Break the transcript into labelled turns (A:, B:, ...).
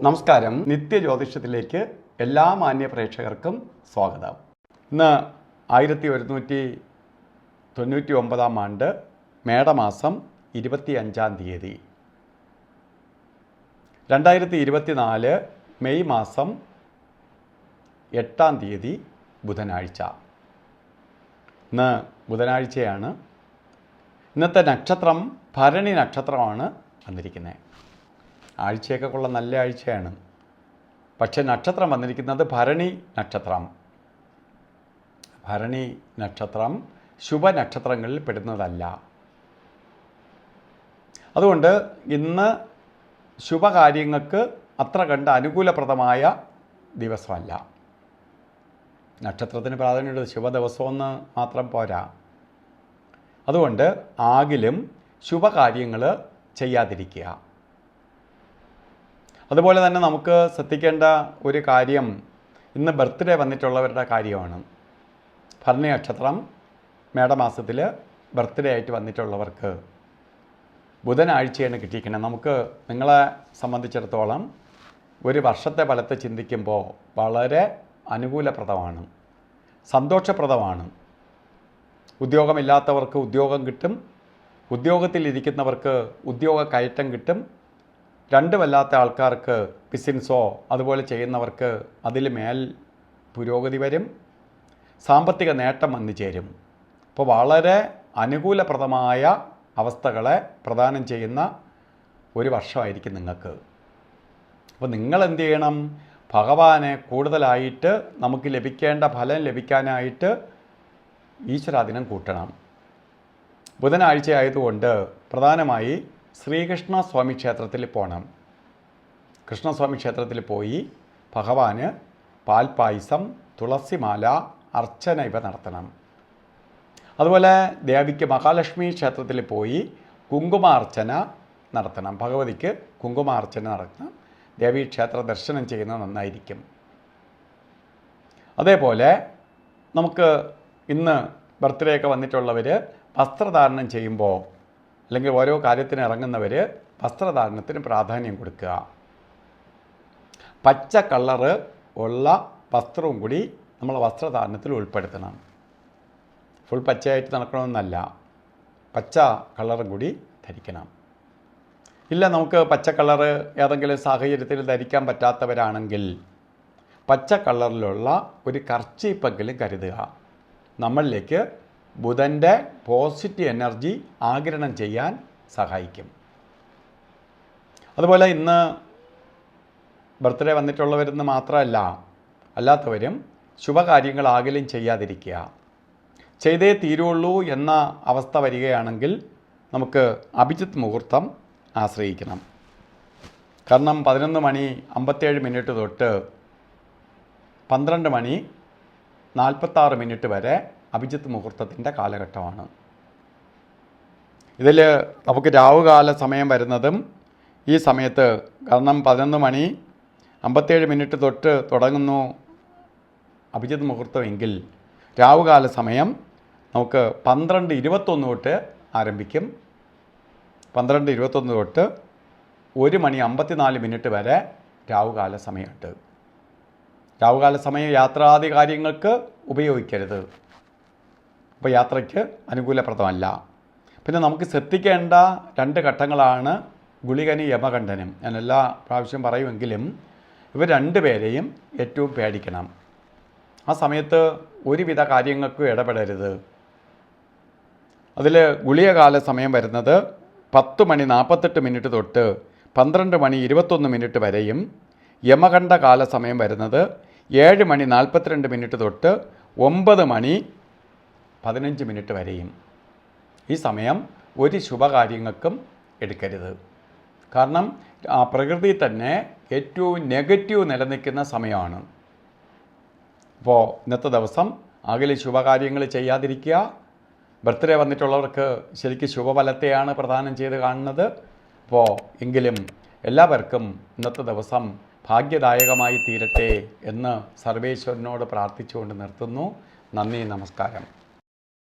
A: നമസ്കാരം. നിത്യജ്യോതിഷത്തിലേക്ക് എല്ലാ മാന്യ പ്രേക്ഷകർക്കും സ്വാഗതം. ഇന്ന് 1199 ആണ്ട് മേടമാസം 25 തീയതി, 2024 മെയ് മാസം 8 തീയതി ബുധനാഴ്ച. ഇന്ന് ബുധനാഴ്ചയാണ്. ഇന്നത്തെ നക്ഷത്രം ഭരണി നക്ഷത്രമാണ് വന്നിരിക്കുന്നത്. ആഴ്ചയൊക്കെ കൊള്ള നല്ല ആഴ്ചയാണ്. പക്ഷേ നക്ഷത്രം വന്നിരിക്കുന്നത് ഭരണി നക്ഷത്രം. ഭരണി നക്ഷത്രം ശുഭനക്ഷത്രങ്ങളിൽ പെടുന്നതല്ല. അതുകൊണ്ട് ഇന്ന് ശുഭകാര്യങ്ങൾക്ക് അത്ര കണ്ട് അനുകൂലപ്രദമായ ദിവസമല്ല. നക്ഷത്രത്തിന് പ്രാധാന്യമുള്ളത് ശുഭദിവസമെന്ന് മാത്രം പോരാ. അതുകൊണ്ട് ആകിലും ശുഭകാര്യങ്ങൾ ചെയ്യാതിരിക്കുക. അതുപോലെ തന്നെ നമുക്ക് ശ്രദ്ധിക്കേണ്ട ഒരു കാര്യം, ഇന്ന് ബർത്ത്ഡേ വന്നിട്ടുള്ളവരുടെ കാര്യമാണ്. ഭരണി നക്ഷത്രം മേടമാസത്തിൽ ബർത്ത്ഡേ ആയിട്ട് വന്നിട്ടുള്ളവർക്ക് ബുധനാഴ്ചയാണ് കിട്ടിയിരിക്കുന്നത്. നമുക്ക് നിങ്ങളെ സംബന്ധിച്ചിടത്തോളം ഒരു വർഷത്തെ ഫലത്തെ ചിന്തിക്കുമ്പോൾ വളരെ അനുകൂലപ്രദമാണ്, സന്തോഷപ്രദമാണ്. ഉദ്യോഗമില്ലാത്തവർക്ക് ഉദ്യോഗം കിട്ടും, ഉദ്യോഗത്തിലിരിക്കുന്നവർക്ക് ഉദ്യോഗ കയറ്റം കിട്ടും. രണ്ടുമല്ലാത്ത ആൾക്കാർക്ക് ബിസിനസ്സോ അതുപോലെ ചെയ്യുന്നവർക്ക് അതിൽ മേൽ പുരോഗതി വരും, സാമ്പത്തിക നേട്ടം വന്നു ചേരും. അപ്പോൾ വളരെ അനുകൂലപ്രദമായ അവസ്ഥകളെ പ്രദാനം ചെയ്യുന്ന ഒരു വർഷമായിരിക്കും നിങ്ങൾക്ക്. അപ്പോൾ നിങ്ങൾ എന്ത് ചെയ്യണം? ഭഗവാനെ കൂടുതലായിട്ട് നമുക്ക് ലഭിക്കേണ്ട ഫലം ലഭിക്കാനായിട്ട് ഈശ്വരാധീനം കൂട്ടണം. ബുധനാഴ്ച ആയതുകൊണ്ട് പ്രധാനമായി ശ്രീകൃഷ്ണ സ്വാമി ക്ഷേത്രത്തിൽ പോകണം. കൃഷ്ണസ്വാമി ക്ഷേത്രത്തിൽ പോയി ഭഗവാന് പാൽപ്പായസം, തുളസിമാല, അർച്ചന ഇവ നടത്തണം. അതുപോലെ ദേവിക്ക് മഹാലക്ഷ്മി ക്ഷേത്രത്തിൽ പോയി കുങ്കുമാർച്ചന നടത്തണം. ഭഗവതിക്ക് കുങ്കുമാർച്ചന നടത്തണം. ദേവീ ക്ഷേത്ര ദർശനം ചെയ്യുന്നത് നന്നായിരിക്കും. അതേപോലെ നമുക്ക് ഇന്ന് ബർത്ത്ഡേ ഒക്കെ വന്നിട്ടുള്ളവർ വസ്ത്രധാരണം ചെയ്യുമ്പോൾ, അല്ലെങ്കിൽ ഓരോ കാര്യത്തിന് ഇറങ്ങുന്നവർ വസ്ത്രധാരണത്തിന് പ്രാധാന്യം കൊടുക്കുക. പച്ച കളറ് ഉള്ള വസ്ത്രവും കൂടി നമ്മൾ വസ്ത്രധാരണത്തിൽ ഉൾപ്പെടുത്തണം. ഫുൾ പച്ചയായിട്ട് നടക്കണമെന്നല്ല, പച്ച കളറും കൂടി ധരിക്കണം. ഇല്ല, നമുക്ക് പച്ച കളറ് ഏതെങ്കിലും സാഹചര്യത്തിൽ ധരിക്കാൻ പറ്റാത്തവരാണെങ്കിൽ പച്ച കളറിലുള്ള ഒരു കർച്ചീപ്പെങ്കിലും കരുതുക. നമ്മളിലേക്ക് ബുധൻ്റെ പോസിറ്റീവ് എനർജി ആഗിരണം ചെയ്യാൻ സഹായിക്കും. അതുപോലെ ഇന്ന് ബർത്ത്ഡേ വന്നിട്ടുള്ളവരെന്ന് മാത്രമല്ല, അല്ലാത്തവരും ശുഭകാര്യങ്ങളാകിലും ചെയ്യാതിരിക്കുക. ചെയ്തേ തീരുള്ളൂ എന്ന അവസ്ഥ വരികയാണെങ്കിൽ നമുക്ക് അഭിജിത്ത് മുഹൂർത്തം ആശ്രയിക്കണം. കാരണം 11:57 തൊട്ട് 12:46 വരെ അഭിജിത്ത് മുഹൂർത്തത്തിൻ്റെ കാലഘട്ടമാണ്. ഇതിൽ നമുക്ക് രാവുകാല സമയം വരുന്നതും ഈ സമയത്ത്, കാരണം 11:57 തൊട്ട് തുടങ്ങുന്നു അഭിജിത്ത് മുഹൂർത്തമെങ്കിൽ രാവുകാല സമയം നമുക്ക് 12:21 തൊട്ട് ആരംഭിക്കും. 12:21 തൊട്ട് 1:54 വരെ രാവുകാല സമയമുണ്ട്. രാവുകാല സമയം യാത്രാദി കാര്യങ്ങൾക്ക് ഉപയോഗിക്കരുത്. അപ്പോൾ യാത്രയ്ക്ക് അനുകൂലപ്രദമല്ല. പിന്നെ നമുക്ക് ശ്രദ്ധിക്കേണ്ട 2 ഘട്ടങ്ങളാണ് ഗുളികനും യമകണ്ഠനും. ഞാൻ എല്ലാ പ്രാവശ്യം പറയുമെങ്കിലും ഇവർ 2 പേരെയും ഏറ്റവും പേടിക്കണം. ആ സമയത്ത് ഒരുവിധ കാര്യങ്ങൾക്കും ഇടപെടരുത്. അതിൽ ഗുളികകാല സമയം വരുന്നത് 10:48 തൊട്ട് 12:21 വരെയും, യമകണ്ഠ കാല സമയം വരുന്നത് 7:42 തൊട്ട് 9:15 വരെയും. ഈ സമയം ഒരു ശുഭകാര്യങ്ങൾക്കും എടുക്കരുത്. കാരണം പ്രകൃതി തന്നെ ഏറ്റവും നെഗറ്റീവ് നിലനിൽക്കുന്ന സമയമാണ്. അപ്പോൾ ഇന്നത്തെ ദിവസം ആകെ ശുഭകാര്യങ്ങൾ ചെയ്യാതിരിക്കുക. ബർത്ത്ഡേ വന്നിട്ടുള്ളവർക്ക് ശരിക്കും ശുഭഫലത്തെയാണ് പ്രദാനം ചെയ്ത് കാണുന്നത്. അപ്പോൾ എങ്കിലും എല്ലാവർക്കും ഇന്നത്തെ ദിവസം ഭാഗ്യദായകമായി തീരട്ടെ എന്ന് സർവേശ്വരനോട് പ്രാർത്ഥിച്ചുകൊണ്ട് നിർത്തുന്നു. നന്ദി, നമസ്കാരം.